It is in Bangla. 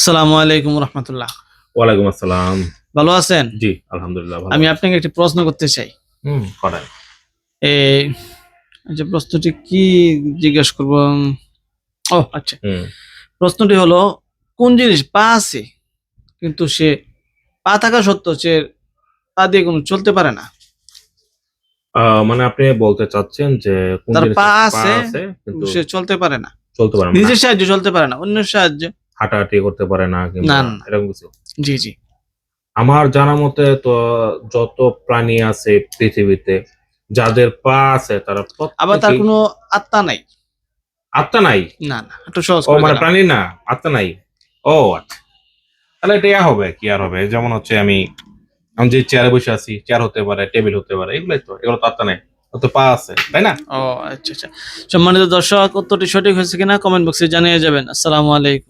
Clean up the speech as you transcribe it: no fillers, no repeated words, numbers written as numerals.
আসসালামু আলাইকুম রহমতুল্লাহ। ওয়ালাইকুম আসসালাম। ভালো আছেন? জি, আলহামদুলিল্লাহ ভালো। আমি আপনাকে একটি প্রশ্ন করতে চাই। করেন। এই যে প্রশ্নটি কি জিজ্ঞেস করব? ও আচ্ছা, হুম। প্রশ্নটি হলো কোন জিনিস পা আছে কিন্তু সে পা থাকা সত্ত্বেও সে পা দিয়ে কোনো চলতে পারে না? মানে আপনি বলতে চাচ্ছেন যে কোন তার পা জিনিসের পা আছে আছে কিন্তু সে চলতে পারে না, চলতে পারে না। নিজের সাহায্যে চলতে পারে না, অন্যের সাহায্যে হাঁটাহাঁটি করতে পারে না না কিংবা না না। এরকম কিছু। জি জি। আমার জানা মতে তো যত প্রাণী আছে পৃথিবীতে যাদের পা আছে তারা আবার তার প্রত্যেকেই কোনো আত্মা নাই। আত্মা নাই। না না, একটু সহজ ও করে মানে দিলাম। প্রাণী না, আত্মা নাই। ও আচ্ছা। তাহলে এটা হবে কি আর হবে? যেমন হচ্ছে আমি যে চেয়ারে বসে আছি, চেয়ার হতে পারে, টেবিল হতে পারে। এগুলাই তো। এগুলো তো আত্মা নাই। ও তো পা আছে, তাই না? ও আচ্ছা আচ্ছা। সম্মানিত দর্শক, উত্তরটি সঠিক হয়েছে কিনা কমেন্ট বক্সে জানিয়ে যাবেন। আসসালামু আলাইকুম।